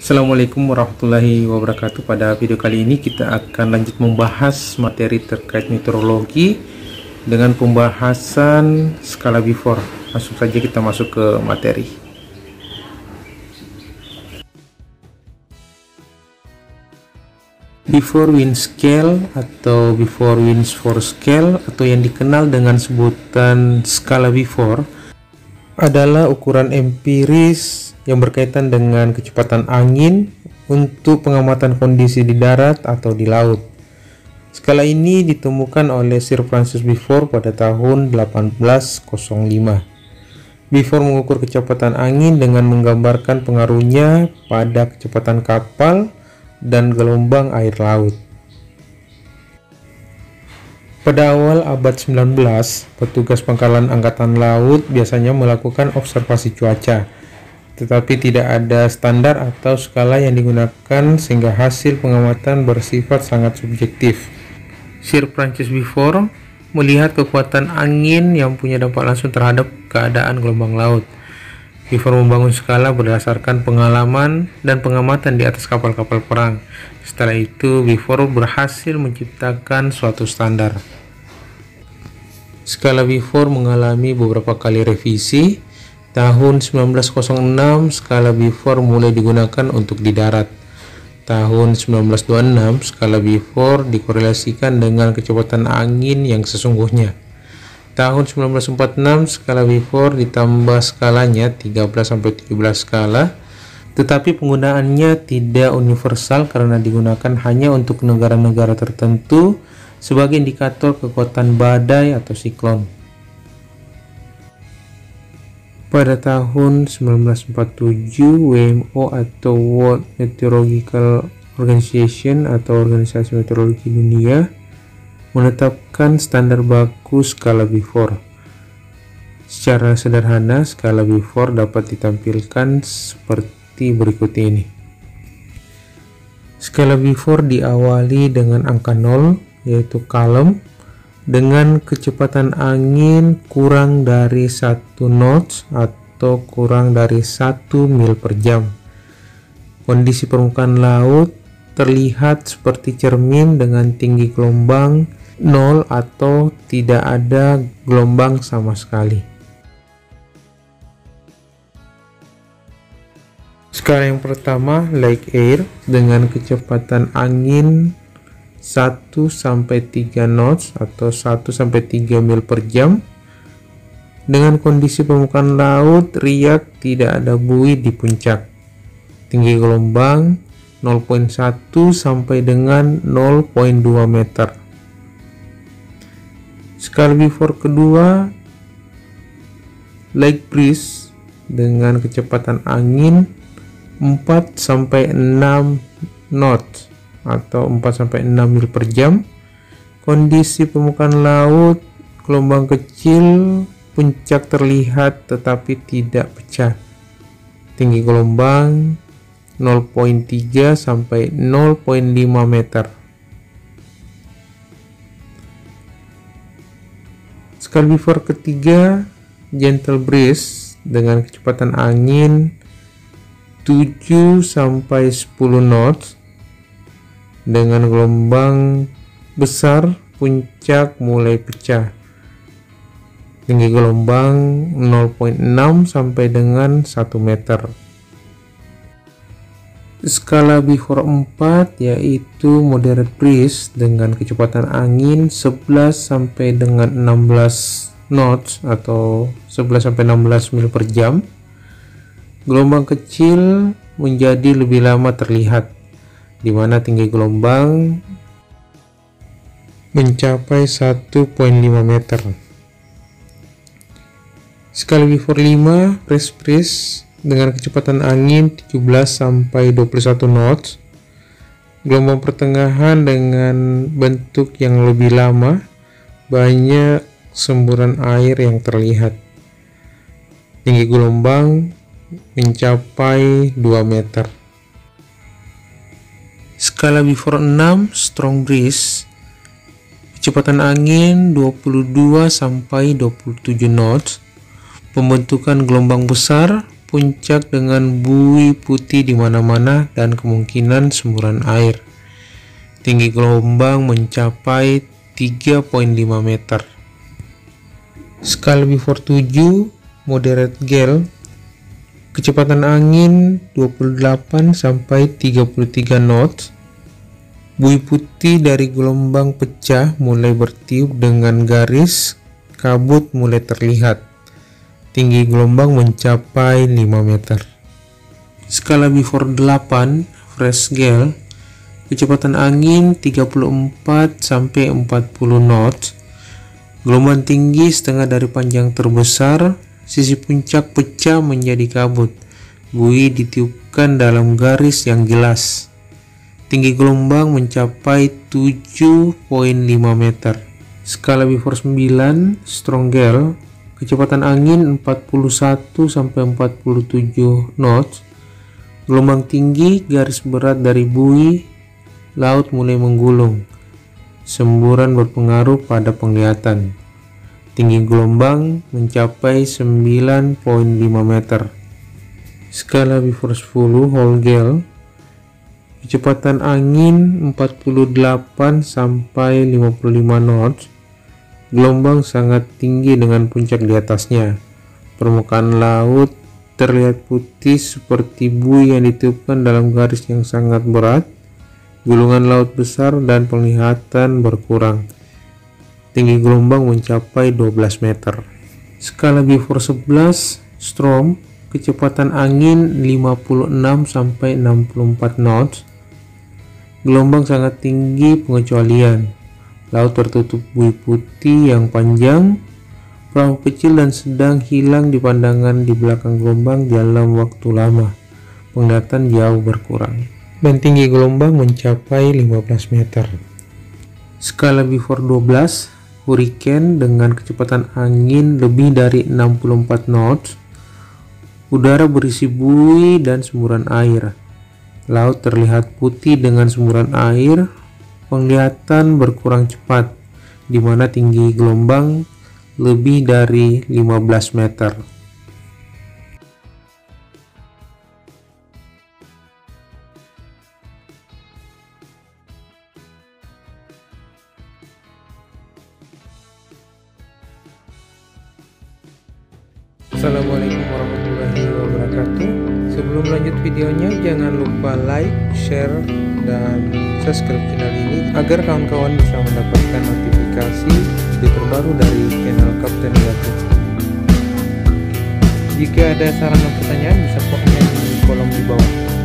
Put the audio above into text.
Assalamualaikum warahmatullahi wabarakatuh. Pada video kali ini kita akan lanjut membahas materi terkait meteorologi dengan pembahasan skala before. Langsung saja kita masuk ke materi. Before wind scale atau before winds for scale atau yang dikenal dengan sebutan skala before adalah ukuran empiris yang berkaitan dengan kecepatan angin untuk pengamatan kondisi di darat atau di laut. Skala ini ditemukan oleh Sir Francis Before pada tahun 1805. Before mengukur kecepatan angin dengan menggambarkan pengaruhnya pada kecepatan kapal dan gelombang air laut. Pada awal abad 19, petugas pangkalan angkatan laut biasanya melakukan observasi cuaca, tetapi tidak ada standar atau skala yang digunakan sehingga hasil pengamatan bersifat sangat subjektif. Sir Francis Before melihat kekuatan angin yang punya dampak langsung terhadap keadaan gelombang laut. Before membangun skala berdasarkan pengalaman dan pengamatan di atas kapal-kapal perang. Setelah itu, Before berhasil menciptakan suatu standar. Skala Before mengalami beberapa kali revisi. Tahun 1906, skala Before mulai digunakan untuk di darat. Tahun 1926, skala Before dikorelasikan dengan kecepatan angin yang sesungguhnya. Tahun 1946, skala Before ditambah skalanya 13-17 skala, tetapi penggunaannya tidak universal karena digunakan hanya untuk negara-negara tertentu sebagai indikator kekuatan badai atau siklon. Pada tahun 1947, WMO atau World Meteorological Organization atau Organisasi Meteorologi Dunia menetapkan standar baku skala Before. Secara sederhana, skala Before dapat ditampilkan seperti berikut ini. Skala Before diawali dengan angka 0, yaitu calm, dengan kecepatan angin kurang dari 1 knots atau kurang dari 1 mil per jam. Kondisi permukaan laut terlihat seperti cermin dengan tinggi gelombang 0 atau tidak ada gelombang sama sekali. Skala yang pertama, like air, dengan kecepatan angin 1-3 knots atau 1-3 mil per jam, dengan kondisi permukaan laut riak, tidak ada buoy di puncak. Tinggi gelombang 0,1 sampai dengan 0,2 meter. Skala Before kedua, light breeze, dengan kecepatan angin 4-6 knots atau 4-6 mil per jam. Kondisi permukaan laut gelombang kecil, puncak terlihat tetapi tidak pecah. Tinggi gelombang 0,3 sampai 0,5 meter. Skala Before ketiga, gentle breeze, dengan kecepatan angin 7-10 knots, dengan gelombang besar, puncak mulai pecah. Tinggi gelombang 0,6 sampai dengan 1 meter. Skala Before 4 yaitu moderate breeze, dengan kecepatan angin 11 sampai dengan 16 knots atau 11 sampai 16 mil per jam. Gelombang kecil menjadi lebih lama terlihat, di mana tinggi gelombang mencapai 1,5 meter. Skala Before 5, press breeze, dengan kecepatan angin 17 sampai 21 knots. Gelombang pertengahan dengan bentuk yang lebih lama, banyak semburan air yang terlihat. Tinggi gelombang mencapai 2 meter. Skala Before 6, strong breeze, kecepatan angin 22 sampai 27 knots, pembentukan gelombang besar, puncak dengan buih putih di mana-mana dan kemungkinan semburan air. Tinggi gelombang mencapai 3,5 meter. Skala before 7, moderate gale, kecepatan angin 28 sampai 33 knots. Buih putih dari gelombang pecah mulai bertiup dengan garis kabut mulai terlihat. Tinggi gelombang mencapai 5 meter. Skala before 8, fresh gale, kecepatan angin 34 sampai 40 knots. Gelombang tinggi setengah dari panjang terbesar, sisi puncak pecah menjadi kabut. Buih ditiupkan dalam garis yang jelas. Tinggi gelombang mencapai 7,5 meter. Skala before 9, strong gale, kecepatan angin 41 sampai 47 knots. Gelombang tinggi, garis berat dari buih, laut mulai menggulung. Semburan berpengaruh pada penglihatan. Tinggi gelombang mencapai 9,5 meter. Skala before 10, whole gale, kecepatan angin 48 sampai 55 knots. Gelombang sangat tinggi dengan puncak di atasnya. Permukaan laut terlihat putih seperti buih yang ditiupkan dalam garis yang sangat berat. Gulungan laut besar dan penglihatan berkurang. Tinggi gelombang mencapai 12 meter. Skala before 11, storm, kecepatan angin 56 sampai 64 knots. Gelombang sangat tinggi pengecualian. Laut tertutup buih putih yang panjang. Perahu kecil dan sedang hilang di pandangan di belakang gelombang dalam waktu lama. Penglihatan jauh berkurang. Dan tinggi gelombang mencapai 15 meter. Skala before 12, hurricane dengan kecepatan angin lebih dari 64 knots. Udara berisi buih dan semburan air. Laut terlihat putih dengan semburan air. Penglihatan berkurang cepat, di mana tinggi gelombang lebih dari 15 meter. Assalamualaikum warahmatullahi wabarakatuh. Sebelum lanjut videonya, jangan lupa like, share, dan subscribe channel ini agar kawan-kawan bisa mendapatkan notifikasi video terbaru dari channel Kapten Gatot. Jika ada saran dan pertanyaan bisa komen di kolom di bawah.